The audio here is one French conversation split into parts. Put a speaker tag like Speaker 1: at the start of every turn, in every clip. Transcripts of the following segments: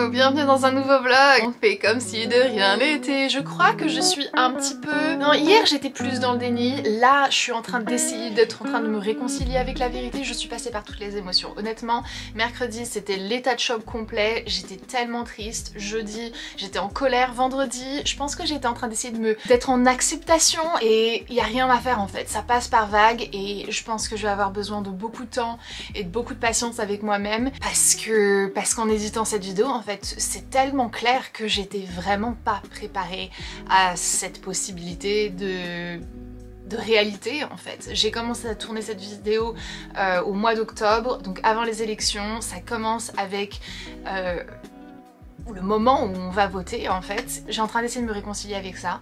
Speaker 1: Hello, bienvenue dans un nouveau vlog. On fait comme si de rien n'était. Je crois que je suis un petit peu... Non, hier j'étais plus dans le déni. Là, je suis en train d'essayer d'être en train de me réconcilier avec la vérité. Je suis passée par toutes les émotions. Honnêtement, mercredi, c'était l'état de choc complet. J'étais tellement triste. Jeudi, j'étais en colère. Vendredi, je pense que j'étais en train d'essayer d'être en acceptation. Et il n'y a rien à faire en fait. Ça passe par vagues et je pense que je vais avoir besoin de beaucoup de temps et de beaucoup de patience avec moi-même parce qu'en éditant cette vidéo, en fait, c'est tellement clair que j'étais vraiment pas préparée à cette possibilité de réalité en fait. J'ai commencé à tourner cette vidéo au mois d'octobre, donc avant les élections. Ça commence avec le moment où on va voter en fait. J'ai en train d'essayer de me réconcilier avec ça.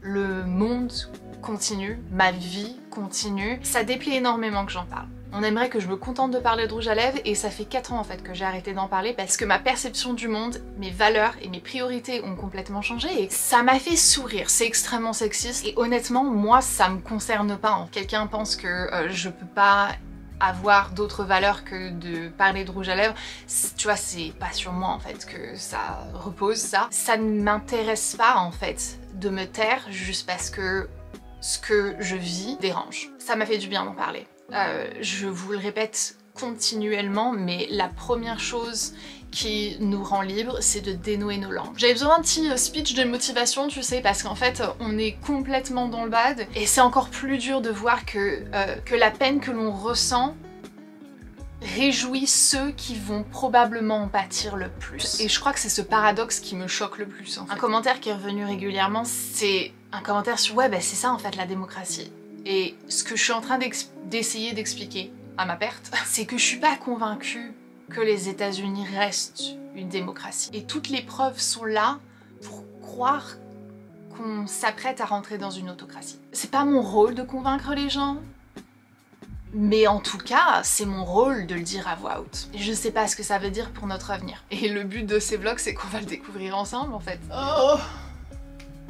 Speaker 1: Le monde continue, ma vie continue. Ça déplaît énormément que j'en parle. On aimerait que je me contente de parler de rouge à lèvres et ça fait 4 ans en fait que j'ai arrêté d'en parler parce que ma perception du monde, mes valeurs et mes priorités ont complètement changé et ça m'a fait sourire. C'est extrêmement sexiste et honnêtement moi ça me concerne pas. Quelqu'un pense que je peux pas avoir d'autres valeurs que de parler de rouge à lèvres, tu vois, c'est pas sur moi en fait que ça repose ça. Ça ne m'intéresse pas en fait de me taire juste parce que ce que je vis dérange. Ça m'a fait du bien d'en parler. Je vous le répète continuellement, mais la première chose qui nous rend libres, c'est de dénouer nos langues. J'avais besoin d'un petit speech de motivation, tu sais, parce qu'en fait, on est complètement dans le bad, et c'est encore plus dur de voir que la peine que l'on ressent réjouit ceux qui vont probablement en pâtir le plus. Et je crois que c'est ce paradoxe qui me choque le plus, en fait. Un commentaire qui est revenu régulièrement, c'est un commentaire sur « ouais, bah c'est ça en fait la démocratie ». Et ce que je suis en train d'essayer d'expliquer à ma perte, c'est que je suis pas convaincue que les États-Unis restent une démocratie. Et toutes les preuves sont là pour croire qu'on s'apprête à rentrer dans une autocratie. C'est pas mon rôle de convaincre les gens, mais en tout cas, c'est mon rôle de le dire à voix haute. Et je sais pas ce que ça veut dire pour notre avenir. Et le but de ces vlogs, c'est qu'on va le découvrir ensemble en fait. Oh!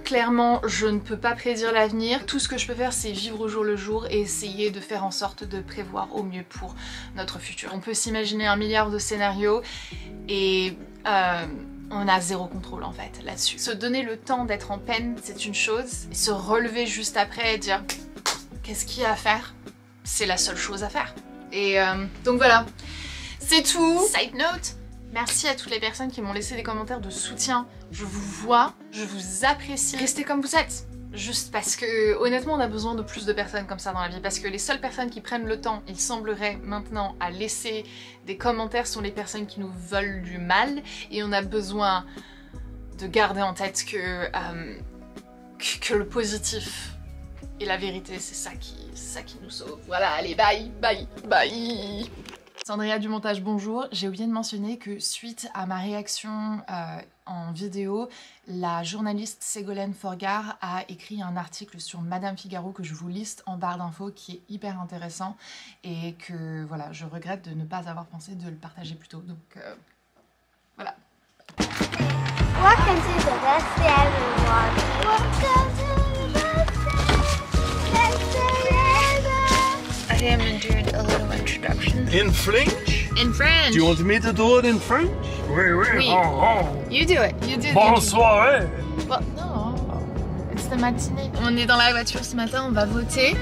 Speaker 1: Clairement, je ne peux pas prédire l'avenir. Tout ce que je peux faire, c'est vivre au jour le jour et essayer de faire en sorte de prévoir au mieux pour notre futur. On peut s'imaginer 1 milliard de scénarios et on a zéro contrôle en fait là-dessus. Se donner le temps d'être en peine, c'est une chose. Et se relever juste après et dire qu'est-ce qu'il y a à faire, c'est la seule chose à faire. Et donc voilà, c'est tout. Side note. Merci à toutes les personnes qui m'ont laissé des commentaires de soutien. Je vous vois, je vous apprécie. Restez comme vous êtes. Juste parce que, honnêtement, on a besoin de plus de personnes comme ça dans la vie. Parce que les seules personnes qui prennent le temps, il semblerait maintenant, à laisser des commentaires sont les personnes qui nous veulent du mal. Et on a besoin de garder en tête que le positif et la vérité, c'est ça qui nous sauve. Voilà, allez, bye, bye, bye. Sandria du montage, bonjour. J'ai oublié de mentionner que suite à ma réaction en vidéo, la journaliste Ségolène Forgard a écrit un article sur Madame Figaro que je vous liste en barre d'infos qui est hyper intéressant et que voilà, je regrette de ne pas avoir pensé de le partager plus tôt. Donc voilà. Welcome to the best day ever. Welcome to the best day ever. I am doing a little introduction.
Speaker 2: In French?
Speaker 1: In French.
Speaker 2: Do you want me to do it in French? Oui, oui.
Speaker 1: Oui.
Speaker 2: Oh, oh.
Speaker 1: You do it. You do it.
Speaker 2: Bonsoir.
Speaker 1: Well, no. It's the matinée. On est dans la voiture ce matin, on va voter.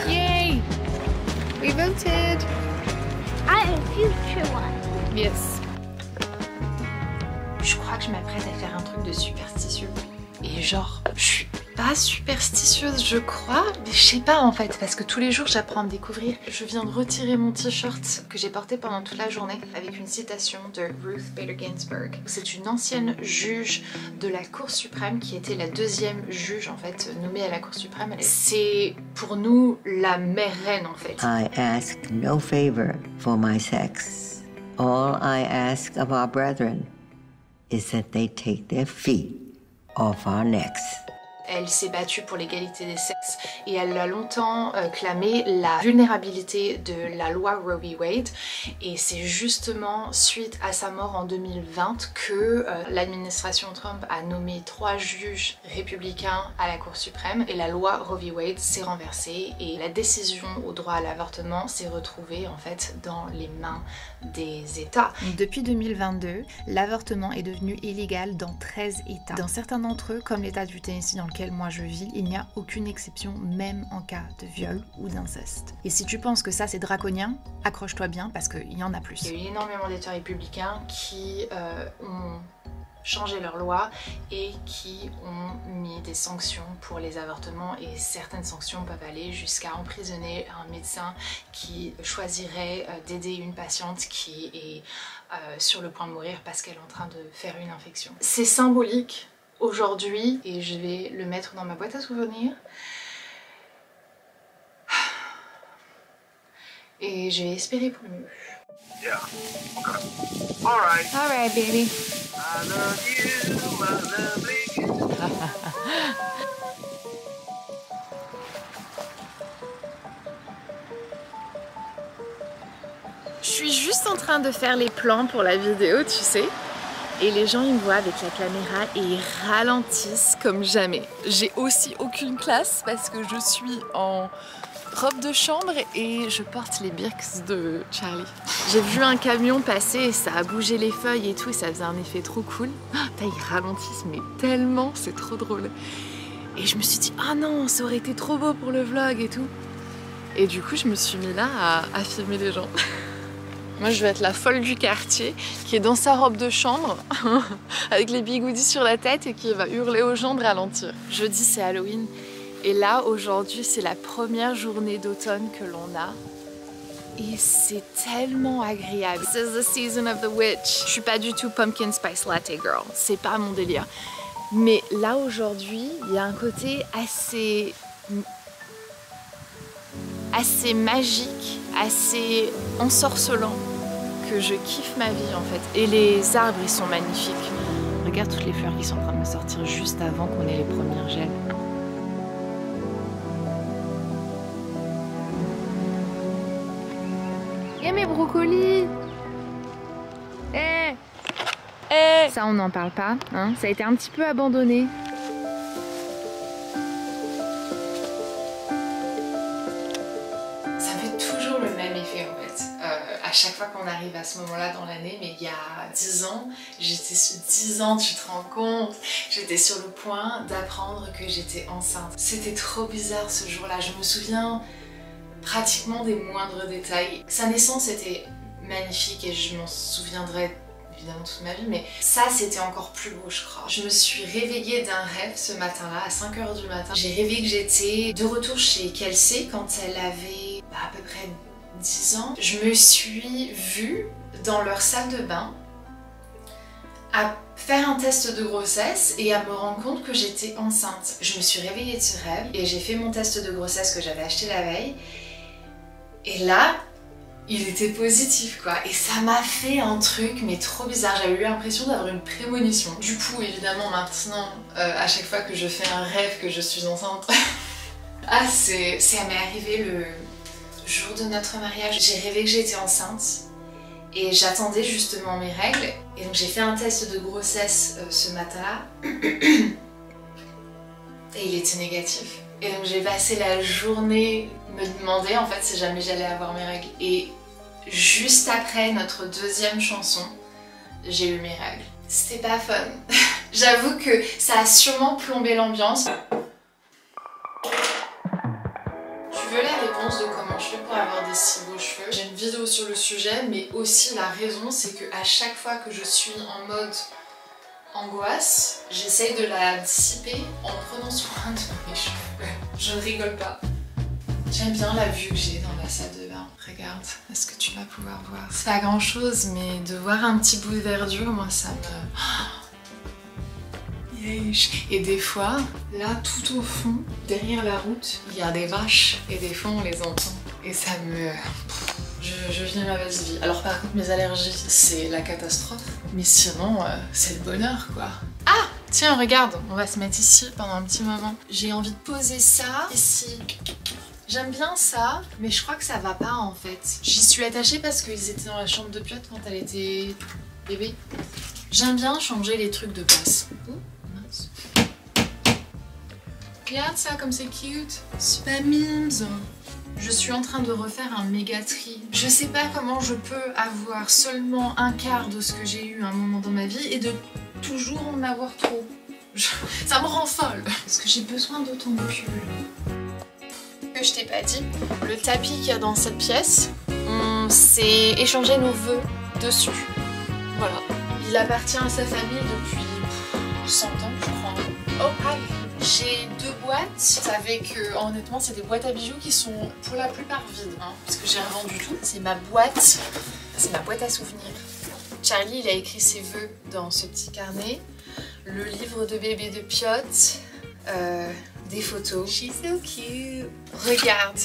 Speaker 1: Yay! We voted.
Speaker 3: I'm a future one.
Speaker 1: Yes. Je crois que je m'apprête à faire un truc de superstitieux. Et genre, je suis pas superstitieuse, je crois, mais je sais pas en fait, parce que tous les jours j'apprends à me découvrir. Je viens de retirer mon t-shirt que j'ai porté pendant toute la journée avec une citation de Ruth Bader Ginsburg. C'est une ancienne juge de la Cour suprême qui était la 2e juge en fait nommée à la Cour suprême. C'est pour nous la mère reine en fait.
Speaker 4: I ask no favor for my sex. All I ask of our brethren is that they take their feet off our necks.
Speaker 1: Elle s'est battue pour l'égalité des sexes et elle a longtemps clamé la vulnérabilité de la loi Roe v. Wade, et c'est justement suite à sa mort en 2020 que l'administration Trump a nommé 3 juges républicains à la Cour suprême et la loi Roe v. Wade s'est renversée et la décision au droit à l'avortement s'est retrouvée en fait dans les mains des États. Depuis 2022, l'avortement est devenu illégal dans 13 États. Dans certains d'entre eux, comme l'État du Tennessee dans lequel moi je vis, il n'y a aucune exception, même en cas de viol ou d'inceste. Et si tu penses que ça c'est draconien, accroche-toi bien parce qu'il y en a plus. Il y a eu énormément d'États républicains qui ont changé leur loi et qui ont mis des sanctions pour les avortements, et certaines sanctions peuvent aller jusqu'à emprisonner un médecin qui choisirait d'aider une patiente qui est sur le point de mourir parce qu'elle est en train de faire une infection. C'est symbolique aujourd'hui et je vais le mettre dans ma boîte à souvenirs. Et je vais espérer pour le mieux.
Speaker 2: Yeah. Okay. Alright.
Speaker 1: Alright, baby.
Speaker 2: I love you, my lovely.
Speaker 1: Je suis juste en train de faire les plans pour la vidéo, tu sais. Et les gens ils me voient avec la caméra et ils ralentissent comme jamais. J'ai aussi aucune classe parce que je suis en robe de chambre et je porte les Birks de Charlie. J'ai vu un camion passer et ça a bougé les feuilles et tout et ça faisait un effet trop cool. Ils ralentissent mais tellement, c'est trop drôle. Et je me suis dit, ah non, ça aurait été trop beau pour le vlog et tout. Et du coup je me suis mis là à filmer les gens. Moi je vais être la folle du quartier qui est dans sa robe de chambre avec les bigoudis sur la tête et qui va hurler aux gens de ralentir. Jeudi c'est Halloween et là aujourd'hui c'est la première journée d'automne que l'on a et c'est tellement agréable. This is the season of the witch. Je suis pas du tout pumpkin spice latte girl, c'est pas mon délire. Mais là aujourd'hui il y a un côté assez magique, assez ensorcelant, que je kiffe ma vie en fait. Et les arbres ils sont magnifiques. Regarde toutes les fleurs qui sont en train de me sortir juste avant qu'on ait les premières gels. Et mes brocolis. Ça on n'en parle pas, hein. Ça a été un petit peu abandonné. À chaque fois qu'on arrive à ce moment-là dans l'année, mais il y a 10 ans, j'étais sur 10 ans, tu te rends compte, j'étais sur le point d'apprendre que j'étais enceinte. C'était trop bizarre ce jour-là, je me souviens pratiquement des moindres détails. Sa naissance était magnifique et je m'en souviendrai évidemment toute ma vie, mais ça c'était encore plus beau je crois. Je me suis réveillée d'un rêve ce matin-là, à 5 h du matin. J'ai rêvé que j'étais de retour chez Kelsey quand elle avait à peu près 10 ans. Je me suis vue dans leur salle de bain à faire un test de grossesse et à me rendre compte que j'étais enceinte. Je me suis réveillée de ce rêve et j'ai fait mon test de grossesse que j'avais acheté la veille. Et là, il était positif quoi. Et ça m'a fait un truc mais trop bizarre. J'avais eu l'impression d'avoir une prémonition. Du coup, évidemment, maintenant, à chaque fois que je fais un rêve que je suis enceinte, ça m'est arrivé le jour de notre mariage. J'ai rêvé que j'étais enceinte et j'attendais justement mes règles. Et donc j'ai fait un test de grossesse ce matin-là et il était négatif. Et donc j'ai passé la journée me demander en fait si jamais j'allais avoir mes règles. Et juste après notre deuxième chanson, j'ai eu mes règles. C'était pas fun. J'avoue que ça a sûrement plombé l'ambiance. Tu veux la réponse de comment je fais pour avoir des si beaux cheveux? J'ai une vidéo sur le sujet, mais aussi la raison c'est que à chaque fois que je suis en mode angoisse, j'essaye de la dissiper en prenant soin de mes cheveux. Je ne rigole pas. J'aime bien la vue que j'ai dans la salle de bain. Regarde, est-ce que tu vas pouvoir voir? C'est pas grand chose, mais de voir un petit bout de verdure, moi ça me... Et des fois, là tout au fond, derrière la route, il y a des vaches et des fois on les entend. Et ça me... Je vis ma belle vie. Alors par contre mes allergies c'est la catastrophe. Mais sinon c'est le bonheur quoi. Ah! Tiens, regarde, on va se mettre ici pendant un petit moment. J'ai envie de poser ça ici. J'aime bien ça, mais je crois que ça va pas en fait. J'y suis attachée parce qu'ils étaient dans la chambre de Piotr quand elle était bébé. J'aime bien changer les trucs de place. Oh, mince. Regarde ça comme c'est cute. C'est pas mimes. Je suis en train de refaire un méga tri. Je sais pas comment je peux avoir seulement un quart de ce que j'ai eu à un moment dans ma vie et de toujours en avoir trop. Ça me rend folle. Parce que j'ai besoin d'autant de pull. Que je t'ai pas dit, le tapis qu'il y a dans cette pièce, on s'est échangé nos vœux dessus. Voilà. Il appartient à sa famille depuis 100 ans, je crois. Oh, aïe. J'ai 2 boîtes avec, honnêtement, c'est des boîtes à bijoux qui sont pour la plupart vides, hein, parce que j'ai revendu tout. C'est ma boîte à souvenirs. Charlie, il a écrit ses vœux dans ce petit carnet. Le livre de bébé de Piotr, des photos. She's so cute. Regarde.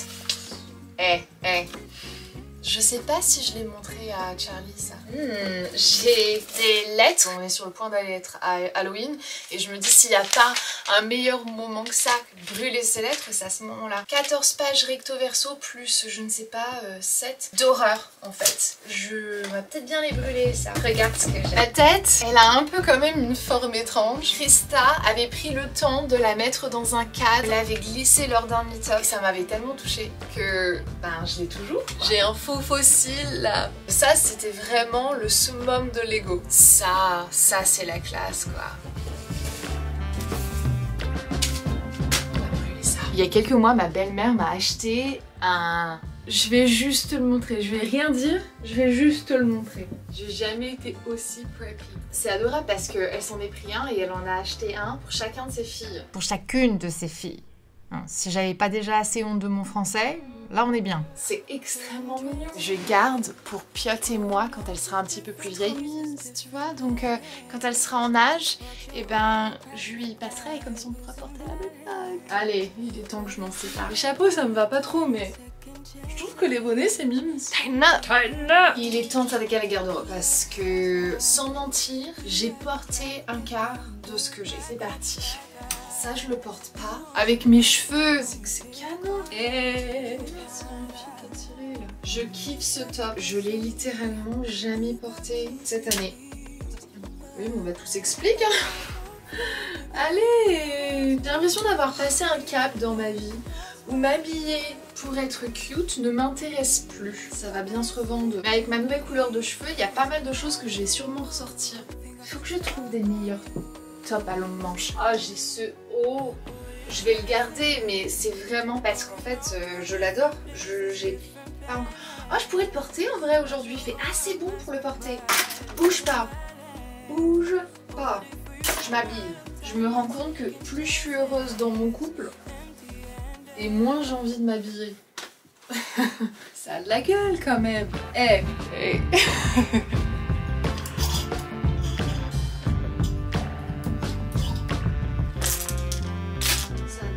Speaker 1: Je sais pas si je l'ai montré à Charlie ça. J'ai des lettres. On est sur le point d'aller être à Halloween et je me dis s'il n'y a pas un meilleur moment que ça, brûler ces lettres, c'est à ce moment-là. 14 pages recto verso plus je ne sais pas 7 d'horreur en fait. On va peut-être bien les brûler ça. Regarde ce que j'ai. La tête, elle a un peu quand même une forme étrange. Krista avait pris le temps de la mettre dans un cadre. Elle avait glissé lors d'un meet-up. Ça m'avait tellement touchée que je l'ai toujours. J'ai un faux fossile là. Ça c'était vraiment le summum de Lego. Ça c'est la classe quoi. On va brûler ça. Il y a quelques mois, ma belle-mère m'a acheté un... Je vais juste te le montrer, je vais rien dire, je vais juste te le montrer. J'ai jamais été aussi preppy. C'est adorable parce qu'elle s'en est pris un et elle en a acheté un pour chacun de ses filles.
Speaker 5: Pour chacune de ses filles. Si j'avais pas déjà assez honte de mon français, là on est bien.
Speaker 1: C'est extrêmement mignon. Je garde pour Piotr et moi quand elle sera un petit peu plus vieille. Tu vois, donc quand elle sera en âge, et je lui passerai comme ça on pourra porter la même bague. Allez, il est temps que je m'en sépare. Les chapeaux ça me va pas trop mais je trouve que les bonnets c'est mimes. Tighten up. Il est temps de s'attaquer à la garde-robe parce que sans mentir, j'ai porté un quart de ce que j'ai. C'est parti. Ça je le porte pas. Avec mes cheveux, c'est que c'est canon. Je kiffe ce top. Je l'ai littéralement jamais porté cette année. Oui, mais on va tout s'expliquer. Hein. Allez. J'ai l'impression d'avoir passé un cap dans ma vie où m'habiller pour être cute ne m'intéresse plus. Ça va bien se revendre. Mais avec ma nouvelle couleur de cheveux, il y a pas mal de choses que je vais sûrement ressortir. Il faut que je trouve des meilleurs top à longue manche. Ah, j'ai ce haut. Je vais le garder, mais c'est vraiment parce qu'en fait, je l'adore. J'ai pas encore... Oh, je pourrais le porter en vrai aujourd'hui. Il fait assez bon pour le porter. Bouge pas. Bouge pas. Je m'habille. Je me rends compte que plus je suis heureuse dans mon couple, et moins j'ai envie de m'habiller. Ça a de la gueule quand même.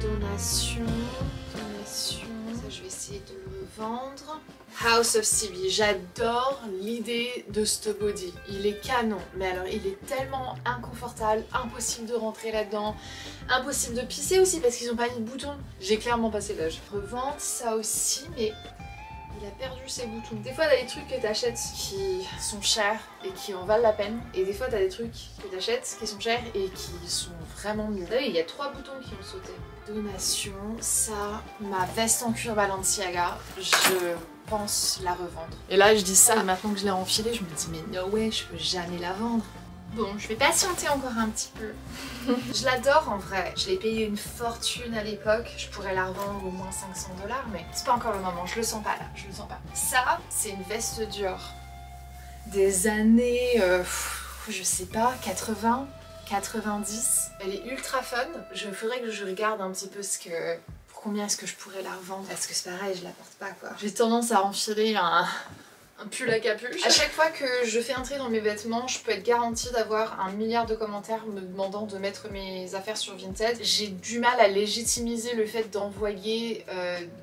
Speaker 1: Donation, ça je vais essayer de le vendre. House of CB, j'adore l'idée de ce body. Il est canon, mais alors il est tellement inconfortable, impossible de rentrer là-dedans, impossible de pisser aussi parce qu'ils n'ont pas mis de boutons. J'ai clairement passé l'âge. Revendre ça aussi, mais il a perdu ses boutons. Des fois t'as des trucs que t'achètes qui sont chers et qui en valent la peine. Et des fois t'as des trucs que t'achètes qui sont chers et qui sont vraiment mieux. Vous savez, il y a 3 boutons qui ont sauté. Donation, ça, ma veste en cuir Balenciaga, je pense la revendre. Et là je dis ça, et maintenant que je l'ai enfilée, je me dis mais no way, je peux jamais la vendre. Bon, je vais patienter encore un petit peu. Je l'adore en vrai. Je l'ai payé une fortune à l'époque. Je pourrais la revendre au moins 500 $, mais c'est pas encore le moment. Je le sens pas là, je le sens pas. Ça, c'est une veste Dior. Des années, je sais pas, 80, 90. Elle est ultra fun. Il faudrait que je regarde un petit peu pour combien est-ce que je pourrais la revendre. Parce que c'est pareil, je la porte pas quoi. J'ai tendance à enfiler un pull à capuche. À chaque fois que je fais un tri dans mes vêtements, je peux être garantie d'avoir 1 milliard de commentaires me demandant de mettre mes affaires sur Vinted. J'ai du mal à légitimiser le fait d'envoyer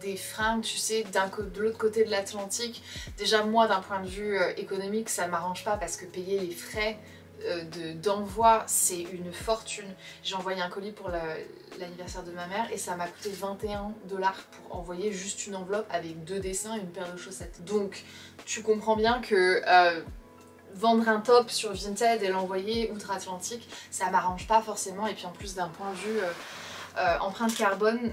Speaker 1: des fringues, tu sais, de l'autre côté de l'Atlantique. Déjà moi, d'un point de vue économique, ça m'arrange pas parce que payer les frais d'envoi, c'est une fortune. J'ai envoyé un colis pour l'anniversaire de ma mère et ça m'a coûté 21 $ pour envoyer juste une enveloppe avec 2 dessins et une paire de chaussettes. Donc tu comprends bien que vendre un top sur Vinted et l'envoyer outre-Atlantique, ça m'arrange pas forcément, et puis en plus d'un point de vue empreinte carbone,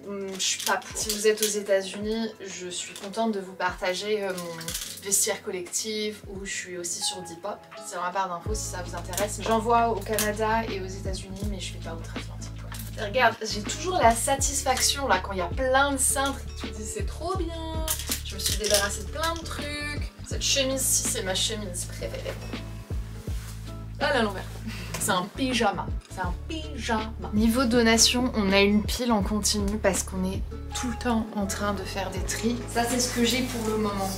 Speaker 1: je suis pas pour. Si vous êtes aux États-Unis, je suis contente de vous partager mon vestiaire collectif, où je suis aussi sur Depop. C'est dans ma barre d'infos si ça vous intéresse. J'envoie au Canada et aux États-Unis, mais je fais pas outre-Atlantique. Regarde, j'ai toujours la satisfaction là quand il y a plein de cintres et que tu te dis c'est trop bien. Je me suis débarrassée de plein de trucs. Cette chemise-ci, c'est ma chemise préférée. Ah, à l'envers. C'est un pyjama. C'est un pyjama. Niveau donation, on a une pile en continu parce qu'on est tout le temps en train de faire des tris. Ça, c'est ce que j'ai pour le moment.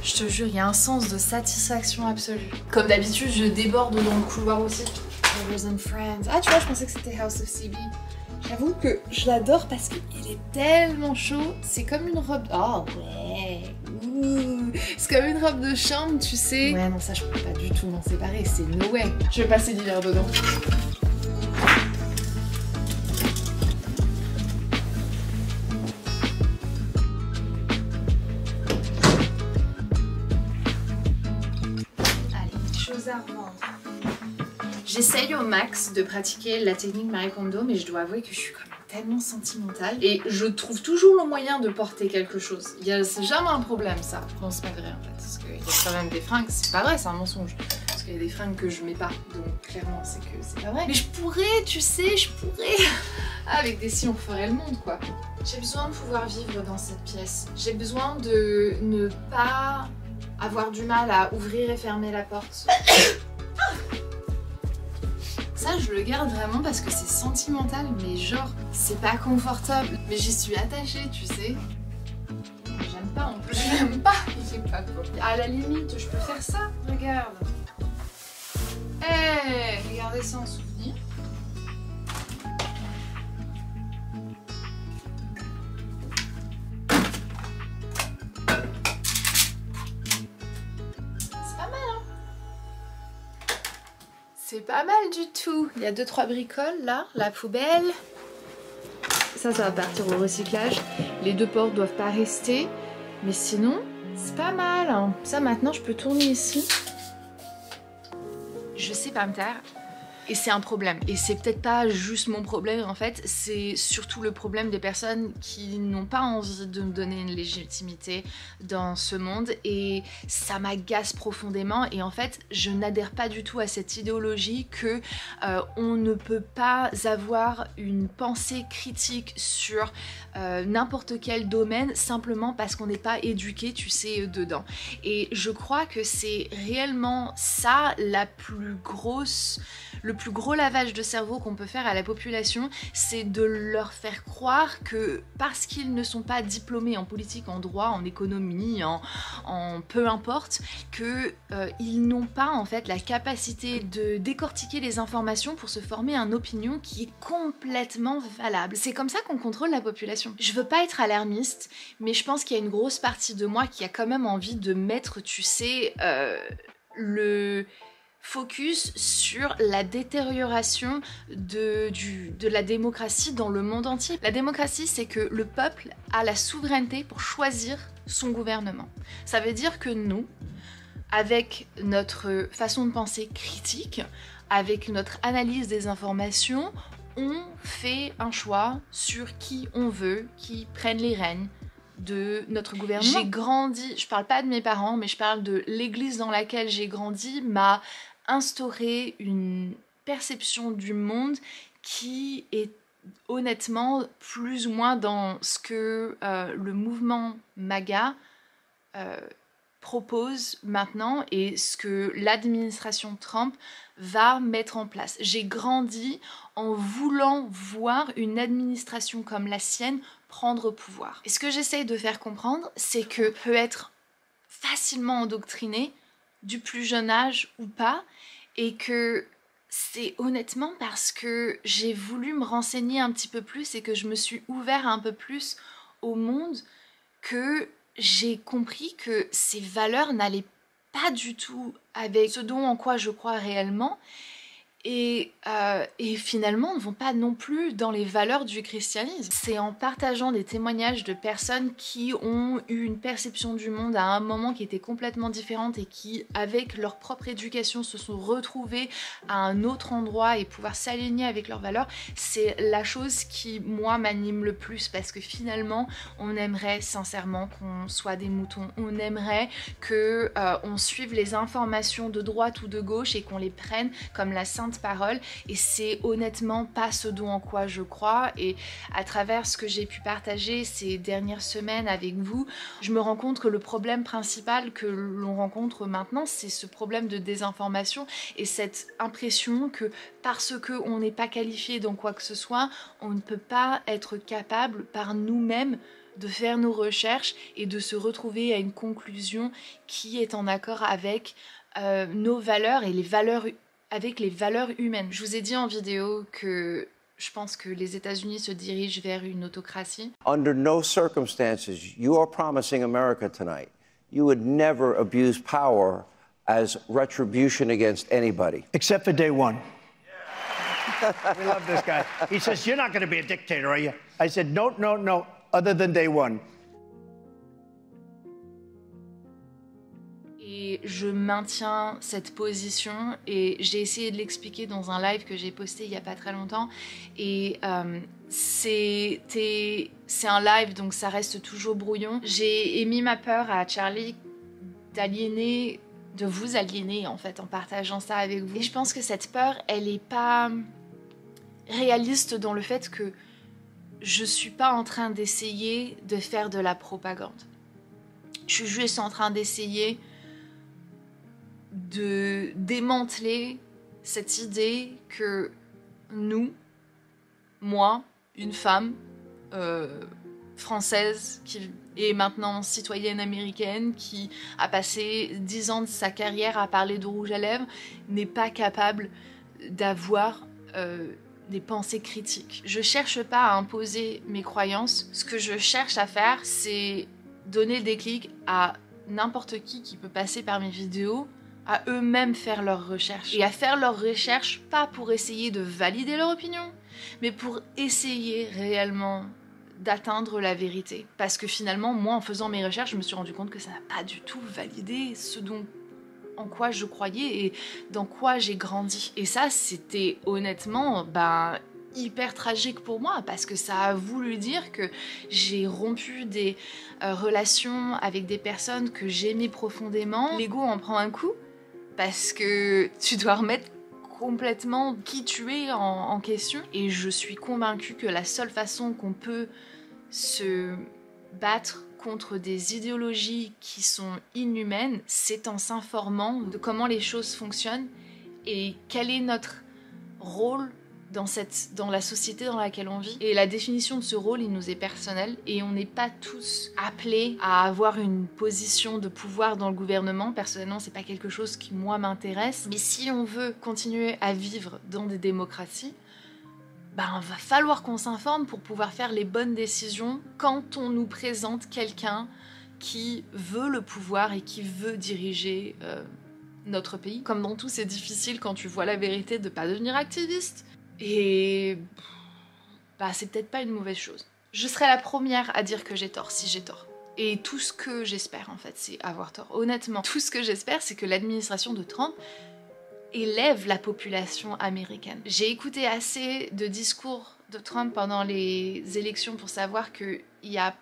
Speaker 1: Je te jure, il y a un sens de satisfaction absolue. Comme d'habitude, je déborde dans le couloir aussi. Lovers and Friends. Ah, tu vois, je pensais que c'était House of CB. J'avoue que je l'adore parce qu'il est tellement chaud. C'est comme une robe... Oh ouais. C'est comme une robe de chambre, tu sais. Ouais, non, ça, je peux pas du tout m'en séparer. C'est no way. Je vais passer l'hiver dedans. Allez, chose à revendre. J'essaye au max de pratiquer la technique Marie Kondo, mais je dois avouer que je suis quand même tellement sentimentale et je trouve toujours le moyen de porter quelque chose. C'est jamais un problème ça. Non, c'est pas vrai en fait, parce qu'il y a quand même des fringues, c'est pas vrai, c'est un mensonge. Parce qu'il y a des fringues que je mets pas, donc clairement c'est que c'est pas vrai. Mais je pourrais, tu sais, je pourrais. Avec des si on ferait le monde quoi. J'ai besoin de pouvoir vivre dans cette pièce. J'ai besoin de ne pas avoir du mal à ouvrir et fermer la porte. Ça, je le garde vraiment parce que c'est sentimental, mais genre, c'est pas confortable. Mais j'y suis attachée, tu sais. J'aime pas en plus. J'aime pas. J'aime pas trop. À la limite, je peux faire ça. Regarde. Hey, regardez ça en souvenir. C'est pas mal du tout. Il y a 2-3 bricoles là, la poubelle. Ça va partir au recyclage. Les 2 portes doivent pas rester. Mais sinon, c'est pas mal. Hein. Ça maintenant, je peux tourner ici. Je sais pas me taire. Et c'est un problème. Et c'est peut-être pas juste mon problème en fait, c'est surtout le problème des personnes qui n'ont pas envie de me donner une légitimité dans ce monde et ça m'agace profondément et en fait je n'adhère pas du tout à cette idéologie que on ne peut pas avoir une pensée critique sur n'importe quel domaine simplement parce qu'on n'est pas éduqué, tu sais, dedans. Et je crois que c'est réellement ça le plus gros lavage de cerveau qu'on peut faire à la population, c'est de leur faire croire que parce qu'ils ne sont pas diplômés en politique, en droit, en économie, en peu importe, que ils n'ont pas en fait la capacité de décortiquer les informations pour se former une opinion qui est complètement valable. C'est comme ça qu'on contrôle la population. Je veux pas être alarmiste, mais je pense qu'il y a une grosse partie de moi qui a quand même envie de mettre, tu sais, le focus sur la détérioration de la démocratie dans le monde entier. La démocratie, c'est que le peuple a la souveraineté pour choisir son gouvernement. Ça veut dire que nous, avec notre façon de penser critique, avec notre analyse des informations, on fait un choix sur qui on veut, qui prenne les rênes de notre gouvernement. J'ai grandi, je parle pas de mes parents, mais je parle de l'église dans laquelle j'ai grandi, m'a instauré une perception du monde qui est honnêtement plus ou moins dans ce que le mouvement MAGA propose maintenant et ce que l'administration Trump va mettre en place. J'ai grandi en voulant voir une administration comme la sienne prendre pouvoir. Et ce que j'essaye de faire comprendre, c'est que peut être facilement endoctriné du plus jeune âge ou pas, et que c'est honnêtement parce que j'ai voulu me renseigner un petit peu plus et que je me suis ouvert un peu plus au monde que j'ai compris que ces valeurs n'allaient pas du tout avec ce dont en quoi je crois réellement. Et finalement ne vont pas non plus dans les valeurs du christianisme. C'est en partageant des témoignages de personnes qui ont eu une perception du monde à un moment qui était complètement différente et qui, avec leur propre éducation, se sont retrouvées à un autre endroit et pouvoir s'aligner avec leurs valeurs, c'est la chose qui, moi, m'anime le plus, parce que finalement, on aimerait sincèrement qu'on soit des moutons. On aimerait que on suive les informations de droite ou de gauche et qu'on les prenne comme la sainte parole, et c'est honnêtement pas ce dont en quoi je crois. Et à travers ce que j'ai pu partager ces dernières semaines avec vous, je me rends compte que le problème principal que l'on rencontre maintenant, c'est ce problème de désinformation et cette impression que parce qu'on n'est pas qualifié dans quoi que ce soit, on ne peut pas être capable par nous-mêmes de faire nos recherches et de se retrouver à une conclusion qui est en accord avec nos valeurs et avec les valeurs humaines. Je vous ai dit en vidéo que je pense que les États-Unis se dirigent vers une autocratie.
Speaker 6: Under no circumstances, you are promising America tonight, you would never abuse power as retribution against anybody.
Speaker 7: Except for day one. We love this guy. He says, you're not going to be a dictator, are you? I said, no, no, no, other than day one.
Speaker 1: Et je maintiens cette position et j'ai essayé de l'expliquer dans un live que j'ai posté il n'y a pas très longtemps. Et c'est un live, donc ça reste toujours brouillon. J'ai émis ma peur à Charlie de vous aliéner en fait en partageant ça avec vous. Et je pense que cette peur, elle n'est pas réaliste dans le fait que je suis pas en train d'essayer de faire de la propagande. Je suis juste en train d'essayer de démanteler cette idée que nous, moi, une femme française qui est maintenant citoyenne américaine, qui a passé 10 ans de sa carrière à parler de rouge à lèvres, n'est pas capable d'avoir des pensées critiques. Je cherche pas à imposer mes croyances. Ce que je cherche à faire, c'est donner le déclic à n'importe qui peut passer par mes vidéos, à eux-mêmes faire leurs recherches. Et à faire leurs recherches, pas pour essayer de valider leur opinion, mais pour essayer réellement d'atteindre la vérité. Parce que finalement, moi, en faisant mes recherches, je me suis rendu compte que ça n'a pas du tout validé ce en quoi je croyais et dans quoi j'ai grandi. Et ça, c'était honnêtement, hyper tragique pour moi, parce que ça a voulu dire que j'ai rompu des relations avec des personnes que j'aimais profondément. L'ego en prend un coup, parce que tu dois remettre complètement qui tu es en question. Et je suis convaincue que la seule façon qu'on peut se battre contre des idéologies qui sont inhumaines, c'est en s'informant de comment les choses fonctionnent et quel est notre rôle dans la société dans laquelle on vit. Et la définition de ce rôle, il nous est personnel et on n'est pas tous appelés à avoir une position de pouvoir dans le gouvernement. Personnellement, c'est pas quelque chose qui, moi, m'intéresse. Mais si on veut continuer à vivre dans des démocraties, va falloir qu'on s'informe pour pouvoir faire les bonnes décisions quand on nous présente quelqu'un qui veut le pouvoir et qui veut diriger notre pays. Comme dans tout, c'est difficile quand tu vois la vérité de pas devenir activiste. Et c'est peut-être pas une mauvaise chose. Je serai la première à dire que j'ai tort, si j'ai tort. Et tout ce que j'espère, en fait, c'est avoir tort. Honnêtement, tout ce que j'espère, c'est que l'administration de Trump élève la population américaine. J'ai écouté assez de discours de Trump pendant les élections pour savoir qu'il y a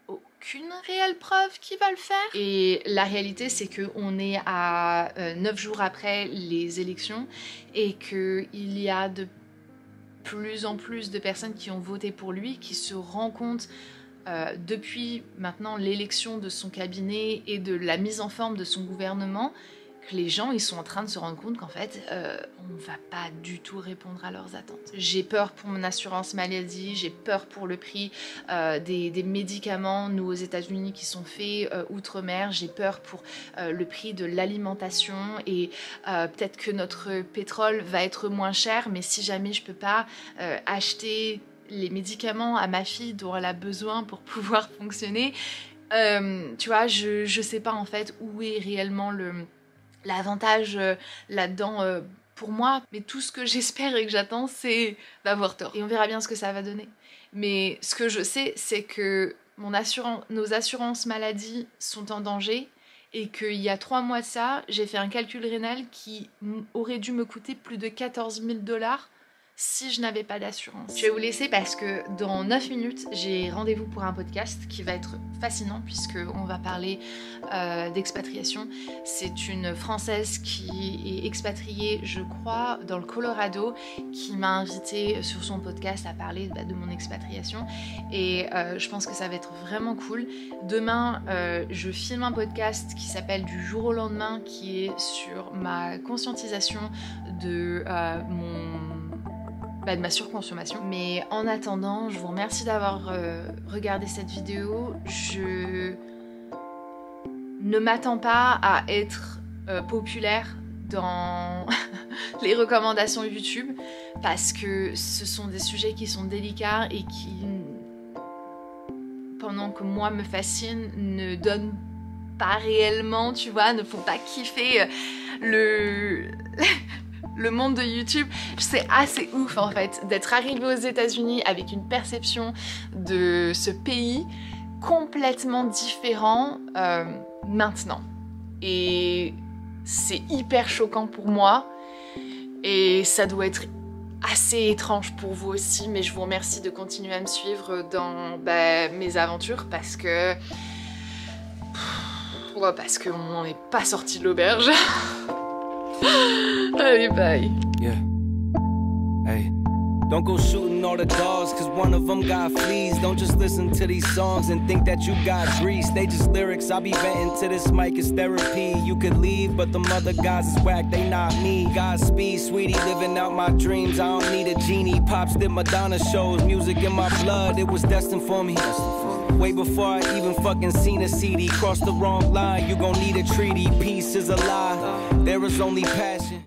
Speaker 1: aucune réelle preuve qu'il va le faire. Et la réalité, c'est qu'on est à 9 jours après les élections et qu'il y a de plus en plus de personnes qui ont voté pour lui, qui se rendent compte depuis maintenant l'élection de son cabinet et de la mise en forme de son gouvernement, que les gens ils sont en train de se rendre compte qu'en fait on va pas du tout répondre à leurs attentes. J'ai peur pour mon assurance maladie, j'ai peur pour le prix des médicaments, nous aux États-Unis qui sont faits outre-mer, j'ai peur pour le prix de l'alimentation et peut-être que notre pétrole va être moins cher, mais si jamais je peux pas acheter les médicaments à ma fille dont elle a besoin pour pouvoir fonctionner, Tu vois, je sais pas en fait où est réellement l'avantage là-dedans pour moi, mais tout ce que j'espère et que j'attends, c'est d'avoir tort. Et on verra bien ce que ça va donner. Mais ce que je sais, c'est que nos assurances maladie sont en danger et qu'il y a 3 mois de ça, j'ai fait un calcul rénal qui aurait dû me coûter plus de 14 000 $ si je n'avais pas d'assurance. Je vais vous laisser parce que dans 9 minutes, j'ai rendez-vous pour un podcast qui va être fascinant puisqu'on va parler d'expatriation. C'est une Française qui est expatriée, je crois, dans le Colorado, qui m'a invitée sur son podcast à parler de mon expatriation. Et je pense que ça va être vraiment cool. Demain, je filme un podcast qui s'appelle Du jour au lendemain, qui est sur ma conscientisation de de ma surconsommation. Mais en attendant, je vous remercie d'avoir regardé cette vidéo. Je ne m'attends pas à être populaire dans les recommandations YouTube parce que ce sont des sujets qui sont délicats et qui, pendant que moi me fascinent, ne donnent pas réellement, tu vois, ne font pas kiffer le monde de YouTube. C'est assez ouf en fait d'être arrivée aux États-Unis avec une perception de ce pays complètement différent maintenant. Et c'est hyper choquant pour moi et ça doit être assez étrange pour vous aussi, mais je vous remercie de continuer à me suivre dans mes aventures parce qu'on n'est pas sorti de l'auberge. Allez, bye.
Speaker 8: Yeah. Hey. Don't go shooting all the dogs, cause one of them got fleas. Don't just listen to these songs and think that you got grease. They just lyrics, I be venting to this mic, it's therapy. You could leave, but them other guys is whack, they not me. Godspeed, sweetie, living out my dreams. I don't need a genie. Pops did Madonna shows, music in my blood, it was destined for me. Way before I even fucking seen a CD. Cross the wrong line, you gon' need a treaty. Peace is a lie, there is only passion.